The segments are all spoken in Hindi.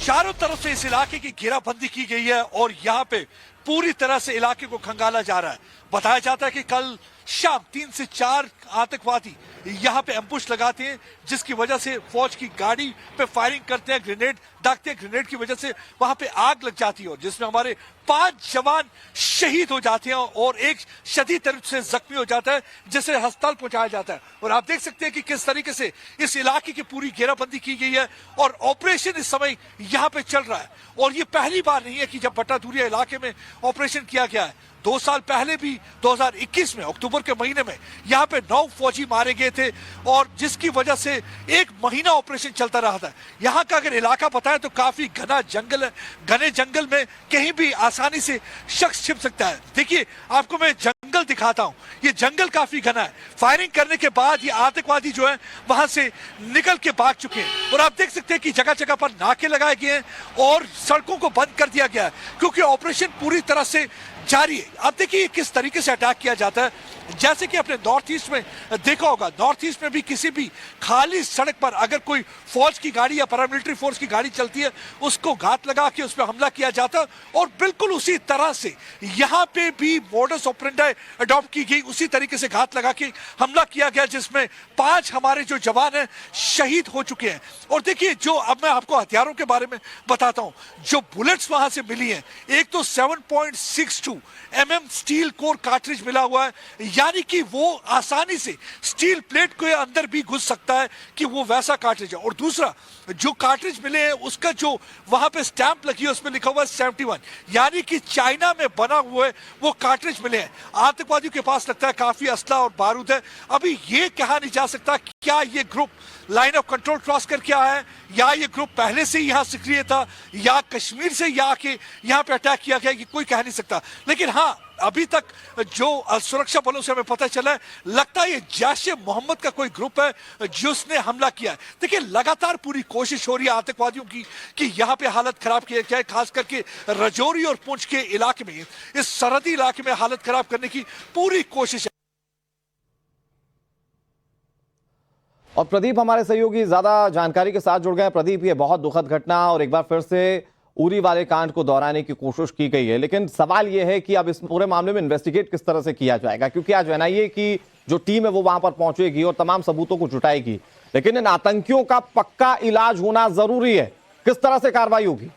चारों तरफ से इस इलाके की घेराबंदी की गई है और यहाँ पे पूरी तरह से इलाके को खंगाला जा रहा है। बताया जाता है कि कल शाम 3 से 4 आतंकवादी यहाँ पे एम्बुश लगाते हैं, जिसकी वजह से फौज की गाड़ी पे फायरिंग करते हैं, ग्रेनेड दागते हैं। ग्रेनेड की वजह से वहां पे आग लग जाती है और जिसमें हमारे 5 जवान शहीद हो जाते हैं और एक शदीद तरह से जख्मी हो जाता है, जिसे अस्पताल पहुंचाया जाता है। और आप देख सकते हैं कि किस तरीके से इस इलाके की पूरी घेराबंदी की गई है और ऑपरेशन इस समय यहाँ पे चल रहा है। और ये पहली बार नहीं है कि जब बट्टाधुरिया इलाके में ऑपरेशन किया गया है। 2 साल पहले भी 2021 में अक्टूबर के महीने में यहाँ पे 9 फौजी मारे गए थे और जिसकी वजह से 1 महीना ऑपरेशन चलता रहा था। यहाँ का अगर इलाका बताएं तो काफी घना जंगल है। घने जंगल में कहीं भी आसानी से शख्स छिप सकता है। देखिए आपको मैं जंगल दिखाता हूँ, ये जंगल काफी घना है। फायरिंग करने के बाद ये आतंकवादी जो है वहां से निकल के भाग चुके हैं और आप देख सकते हैं कि जगह जगह पर नाके लगाए गए हैं और सड़कों को बंद कर दिया गया है क्योंकि ऑपरेशन पूरी तरह से जारी है। आप देखिए किस तरीके से अटैक किया जाता है। जैसे कि अपने नॉर्थ ईस्ट में देखा होगा, नॉर्थ ईस्ट में भी किसी भी खाली सड़क पर अगर कोई फौज की गाड़ी या पैरामिलिट्री फोर्स की गाड़ी चलती है, उसको घात लगा के उस पर हमला किया जाता है। और बिल्कुल उसी तरह से यहाँ पे भी मॉडस ऑपरेंडी अडॉप्ट की गई, उसी तरीके से घात लगा के हमला किया गया, जिसमें 5 हमारे जो जवान हैं शहीद हो चुके हैं। और देखिए जो अब मैं आपको हथियारों के बारे में बताता हूं, जो बुलेट्स वहां से मिली हैं, एक तो 7.62 mm स्टील कोर कार्ट्रिज मिला हुआ है, यानी कि वो आसानी से स्टील प्लेट के अंदर भी घुस सकता है कि वो वैसा कार्ट्रिज है। और दूसरा जो कार्ट्रिज मिले हैं उसका जो वहां पे स्टैंप लगी है उसमें लिखा हुआ है 71, यानी कि चाइना में बना हुआ है वो कार्ट्रिज मिले हैं। आतंकवादियों के पास लगता है काफी असला और बारूद है। अभी ये कहा नहीं जा सकता क्या ये group line of control cross करके आया है या ये ग्रुप पहले से यहाँ सक्रिय था या कश्मीर से आके यहाँ पे अटैक किया गया, कि कोई कह नहीं सकता। लेकिन हाँ, अभी तक जो सुरक्षा बलों से हमें पता चला है, लगता है ये जैश मोहम्मद का कोई ग्रुप है जिसने हमला किया है। देखिए लगातार पूरी कोशिश हो रही है आतंकवादियों की कि यहाँ पे हालत खराब किया जाए, खास करके रजौरी और पुंछ के इलाके में, इस सरहदी इलाके में हालत खराब करने की पूरी कोशिश है। और प्रदीप हमारे सहयोगी ज्यादा जानकारी के साथ जुड़ गए हैं। प्रदीप, ये बहुत दुखद घटना और एक बार फिर से उरी वाले कांड को दोहराने की कोशिश की गई है, लेकिन सवाल यह है कि अब इस पूरे मामले में इन्वेस्टिगेट किस तरह से किया जाएगा, क्योंकि आज एनआईए की जो टीम है वो वहां पर पहुंचेगी और तमाम सबूतों को जुटाएगी, लेकिन इन आतंकियों का पक्का इलाज होना जरूरी है। किस तरह से कार्रवाई होगी?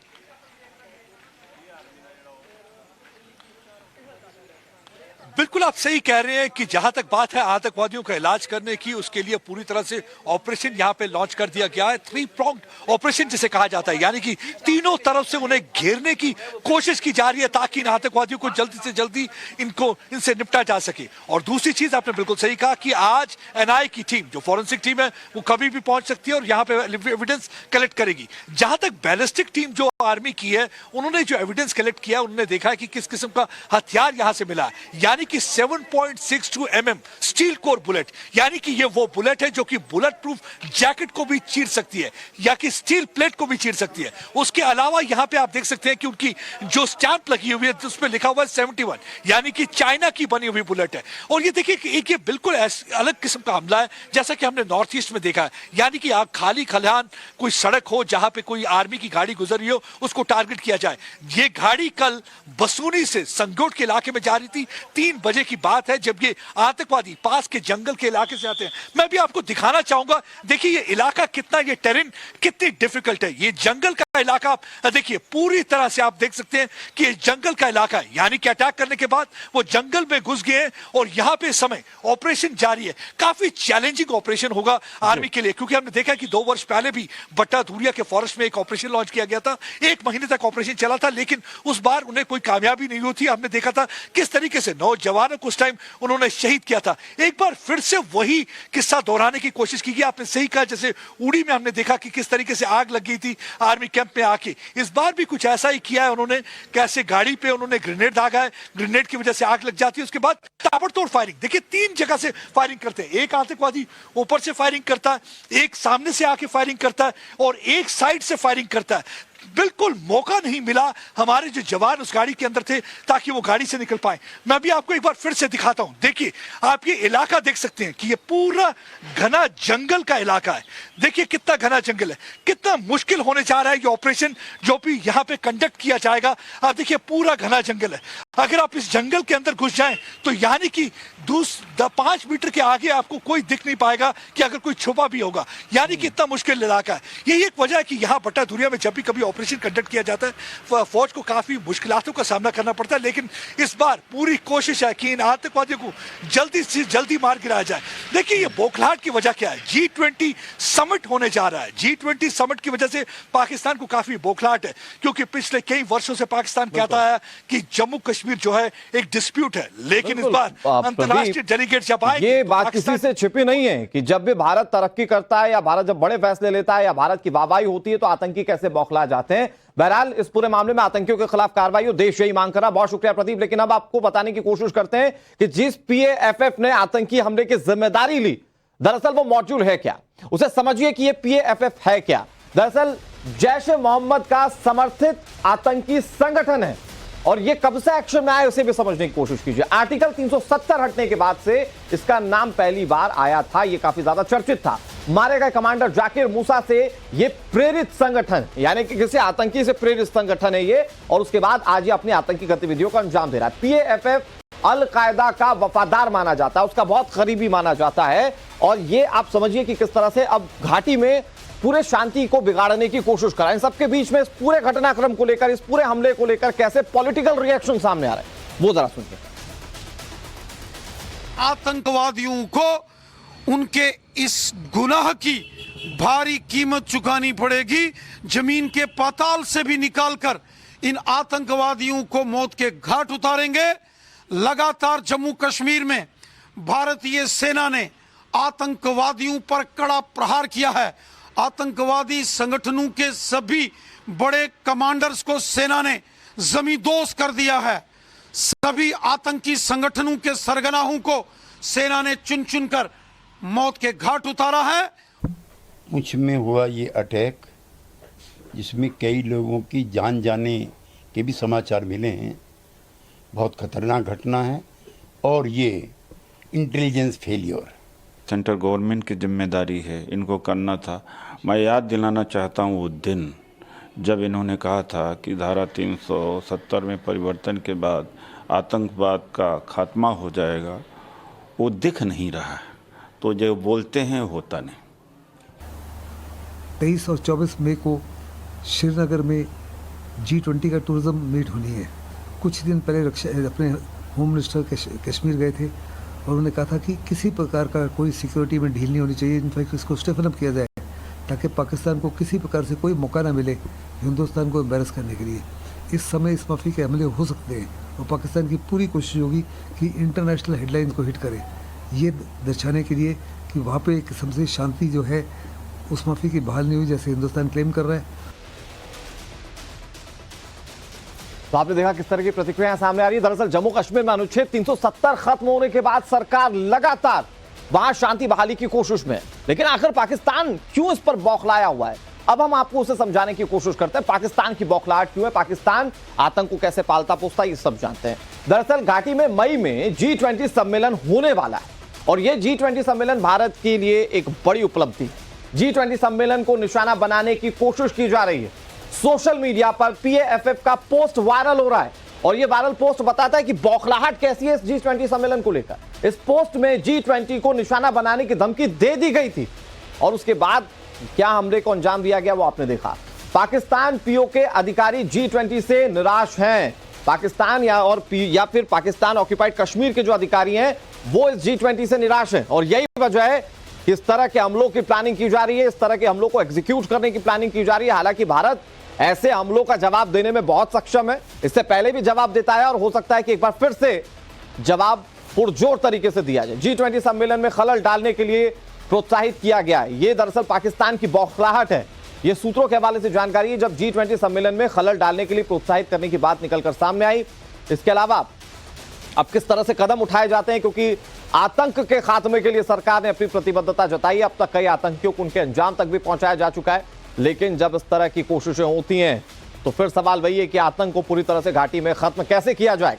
बिल्कुल आप सही कह रहे हैं कि जहां तक बात है आतंकवादियों का इलाज करने की, उसके लिए पूरी तरह से ऑपरेशन यहां पे लॉन्च कर दिया गया है। 3 pronged ऑपरेशन जिसे कहा जाता है, यानी कि तीनों तरफ से उन्हें घेरने की कोशिश की जा रही है ताकि इन आतंकवादियों को जल्दी से जल्दी इनसे निपटा जा सके। और दूसरी चीज आपने बिल्कुल सही कहा कि आज एनआईए की टीम, जो फॉरेंसिक टीम है, वो कभी भी पहुंच सकती है और यहाँ पे एविडेंस कलेक्ट करेगी। जहां तक बैलिस्टिक टीम जो आर्मी की है, उन्होंने जो एविडेंस कलेक्ट किया, उन्होंने देखा है कि किस किस्म का हथियार यहां से मिला है, यानी कि 7.62 mm स्टील कोर बुलेट, यानी कि ये वो बुलेट है जो कि बुलेट प्रूफ जैकेट को भी चीर सकती है या कि स्टील प्लेट को भी चीर सकती है। उसके अलावा यहां पे आप देख सकते हैं कि उनकी जो स्टैंप लगी हुई है उसमें लिखा हुआ है 71, यानी कि चाइना की बनी हुई बुलेट है। और ये देखिए कि एक ये बिल्कुल अलग किस्म का हमला है जैसा कि हमने नॉर्थ ईस्ट में देखा है, यानी कि आप खाली खलिहान कोई सड़क हो जहां पे कोई आर्मी की गाड़ी गुजर रही हो, उसको टारगेट किया जाए। ये गाड़ी कल बसूनी से संगोट के इलाके में जा रही थी। 3 बजे की बात है जब ये आतंकवादी पास के जंगल के इलाके से आते हैं। मैं भी आपको दिखाना चाहूंगा, देखिए ये इलाका कितना, ये टेरेन कितनी डिफिकल्ट है। ये जंगल का इलाका आप देखिए, पूरी तरह से आप देख सकते हैं कि ये जंगल का इलाका है, यानी कि अटैक करने के बाद वो जंगल में घुस गए और यहाँ पे समय ऑपरेशन जारी है। काफी चैलेंजिंग ऑपरेशन होगा आर्मी के लिए, क्योंकि हमने देखा कि 2 वर्ष पहले भी बट्टाधुरिया के फॉरेस्ट में एक ऑपरेशन लॉन्च किया गया था। 1 महीने तक ऑपरेशन चला था, लेकिन उस बार उन्हें कोई कामयाबी नहीं हुई थी। हमने देखा था किस तरीके से 9 जवानों को उस टाइम उन्होंने शहीद किया था। एक बार फिर से वही किस्सा दोहराने की कोशिश की गई। आपने सही कहा, जैसे उड़ी में हमने देखा कि किस तरीके से आग लग गई थी आर्मी कैंप में आके, इस बार भी कुछ ऐसा ही किया है उन्होंने। कैसे गाड़ी पे उन्होंने ग्रेनेड दागा है, ग्रेनेड की वजह से आग लग जाती है, उसके बाद ताबड़तोड़ फायरिंग। देखिए 3 जगह से फायरिंग करते हैं, एक आतंकवादी ऊपर से फायरिंग करता है, एक सामने से आके फायरिंग करता है और एक साइड से फायरिंग करता है। बिल्कुल मौका नहीं मिला हमारे जो जवान उस गाड़ी के अंदर थे ताकि वो गाड़ी से निकल पाए। मैं भी आपको एक बार फिर से दिखाता हूं। देखिए, आप ये इलाका देख सकते हैं कि ये पूरा घना जंगल का इलाका है। देखिए कितना घना जंगल है, कितना मुश्किल होने जा रहा है ये ऑपरेशन जो भी यहाँ पे कंडक्ट किया जाएगा। आप देखिए पूरा घना जंगल है। अगर आप इस जंगल के अंदर घुस जाएं तो यानी कि 5 मीटर के आगे आपको कोई दिख नहीं पाएगा कि अगर कोई छुपा भी होगा, यानी कि इतना मुश्किल इलाका है। यही एक वजह है कि यहाँ बट्टा धुरिया में जब भी कभी ऑपरेशन कंडक्ट किया जाता है फौज को काफी मुश्किलातों का सामना करना पड़ता है, लेकिन इस बार पूरी कोशिश है कि इन आतंकवादियों को जल्दी से जल्दी मार गिराया जाए। देखिए ये बौखलाहट की वजह क्या है, G20 समिट होने जा रहा है। G20 समिट की वजह से पाकिस्तान को काफी बौखलाहट है, क्योंकि पिछले कई वर्षों से पाकिस्तान कहता है कि जम्मू कश्मीर जो है एक डिस्प्यूट है, लेकिन इस बार अंतर्राष्ट्रीय डेलीगेट जब आए, ये बात किसी से छिपी नहीं है कि जब भी भारत तरक्की करता है या भारत जब बड़े फैसले लेता है या भारत की वाहवाही होती है तो आतंकी कैसे बौखला जाते हैं। बहरहाल इस पूरे मामले में आतंकियों के खिलाफ कार्रवाई हो, देश यही मांग कर रहा। बहुत शुक्रिया प्रदीप। लेकिन अब आपको बताने की कोशिश करते हैं कि जिस PAFF ने आतंकी हमले की जिम्मेदारी ली, दरअसल वो मॉड्यूल है क्या, उसे समझिए कि ये PAFF है क्या। दरअसल जैश ए मोहम्मद का समर्थित आतंकी संगठन है और ये कब से एक्शन में आए उसे भी समझने की कोशिश कीजिए। आर्टिकल 370 हटने के बाद से इसका नाम पहली बार आया था, ये काफी ज्यादा चर्चित था। मारे गए कमांडर जाकिर मूसा से ये प्रेरित संगठन, यानी कि किसी आतंकी से प्रेरित संगठन है ये, और उसके बाद आज ये अपनी आतंकी गतिविधियों को अंजाम दे रहा है। PAFF अल कायदा का वफादार माना जाता है, उसका बहुत करीबी माना जाता है, और ये आप समझिए कि किस तरह से अब घाटी में पूरे शांति को बिगाड़ने की कोशिश करा। इन सबके बीच में इस पूरे घटनाक्रम को लेकर, इस पूरे हमले को लेकर कैसे पॉलिटिकल रिएक्शन सामने आ रहे हैं वो जरा सुनिए। आतंकवादियों को उनके इस गुनाह की भारी कीमत चुकानी पड़ेगी। जमीन के पाताल से भी निकालकर इन आतंकवादियों को मौत के घाट उतारेंगे। लगातार जम्मू कश्मीर में भारतीय सेना ने आतंकवादियों पर कड़ा प्रहार किया है। आतंकवादी संगठनों के सभी बड़े कमांडर्स को सेना ने जमींदोज कर दिया है। सभी आतंकी संगठनों के सरगनाहों को सेना ने चुन चुन कर मौत के घाट उतारा है। मुझ में हुआ ये अटैक, जिसमें कई लोगों की जान जाने के भी समाचार मिले हैं, बहुत खतरनाक घटना है और ये इंटेलिजेंस फेलियर सेंट्रल गवर्नमेंट की जिम्मेदारी है, इनको करना था। मैं याद दिलाना चाहता हूँ वो दिन जब इन्होंने कहा था कि धारा 370 में परिवर्तन के बाद आतंकवाद का खात्मा हो जाएगा। वो दिख नहीं रहा है, तो जो बोलते हैं होता नहीं। 23 और 24 मई को श्रीनगर में G20 का टूरिज्म मीट होनी है। कुछ दिन पहले अपने होम मिनिस्टर कश्मीर गए थे और उन्होंने कहा था कि किसी प्रकार का कोई सिक्योरिटी में ढील नहीं होनी चाहिए। इनफैक्ट इसको स्टेफन अप किया जाए ताकि पाकिस्तान को किसी प्रकार से कोई मौका ना मिले हिंदुस्तान को एम्बेरस करने के लिए। इस समय इस माफी के हमले हो सकते हैं और पाकिस्तान की पूरी कोशिश होगी कि इंटरनेशनल हेडलाइंस को हिट करे, ये दर्शाने के लिए कि वहाँ पे एक किस्म से शांति जो है उस माफी की बहाल नहीं हुई जैसे हिंदुस्तान क्लेम कर रहा है। तो आपने देखा किस तरह की प्रतिक्रिया सामने आ रही है। दरअसल जम्मू कश्मीर में अनुच्छेद 370 खत्म होने के बाद सरकार लगातार वहां शांति बहाली की कोशिश में, लेकिन आखिर पाकिस्तान क्यों इस पर बौखलाया हुआ है, अब हम आपको उसे समझाने की कोशिश करते हैं। पाकिस्तान की बौखलाहट क्यों है, पाकिस्तान आतंक को कैसे पालता पोसता है, ये सब जानते हैं। दरअसल घाटी में मई में G20 सम्मेलन होने वाला है और यह G20 सम्मेलन भारत के लिए एक बड़ी उपलब्धि। G20 सम्मेलन को निशाना बनाने की कोशिश की जा रही है। सोशल मीडिया पर PAFF का पोस्ट वायरल हो रहा है और यह वायरल पोस्ट बताता है कि बौखलाहट कैसी है इस G20 सम्मेलन को लेकर। इस पोस्ट में G20 को निशाना बनाने की धमकी दे दी गई थी और उसके बाद क्या हमले को अंजाम दिया गया वो आपने देखा। पाकिस्तान POK अधिकारी G20 से निराश हैं। पाकिस्तान या फिर पाकिस्तान ऑक्यूपाइड कश्मीर के जो अधिकारी हैं वो इस G20 से निराश हैं और यही वजह है कि इस तरह के हमलों की प्लानिंग की जा रही है, इस तरह के हमलों को एग्जीक्यूट करने की प्लानिंग की जा रही है। हालांकि भारत ऐसे हमलों का जवाब देने में बहुत सक्षम है, इससे पहले भी जवाब देता है और हो सकता है कि एक बार फिर से जवाब पुरजोर तरीके से दिया जाए। G20 सम्मेलन में खलल डालने के लिए प्रोत्साहित किया गया है। यह दरअसल पाकिस्तान की बौखलाहट है। यह सूत्रों के हवाले से जानकारी है जब G20 सम्मेलन में खलल डालने के लिए प्रोत्साहित करने की बात निकलकर सामने आई। इसके अलावा अब किस तरह से कदम उठाए जाते हैं, क्योंकि आतंक के खात्मे के लिए सरकार ने अपनी प्रतिबद्धता जताई। अब तक कई आतंकियों को उनके अंजाम तक भी पहुंचाया जा चुका है, लेकिन जब इस तरह की कोशिशें होती हैं तो फिर सवाल वही है कि आतंक को पूरी तरह से घाटी में खत्म कैसे किया जाए।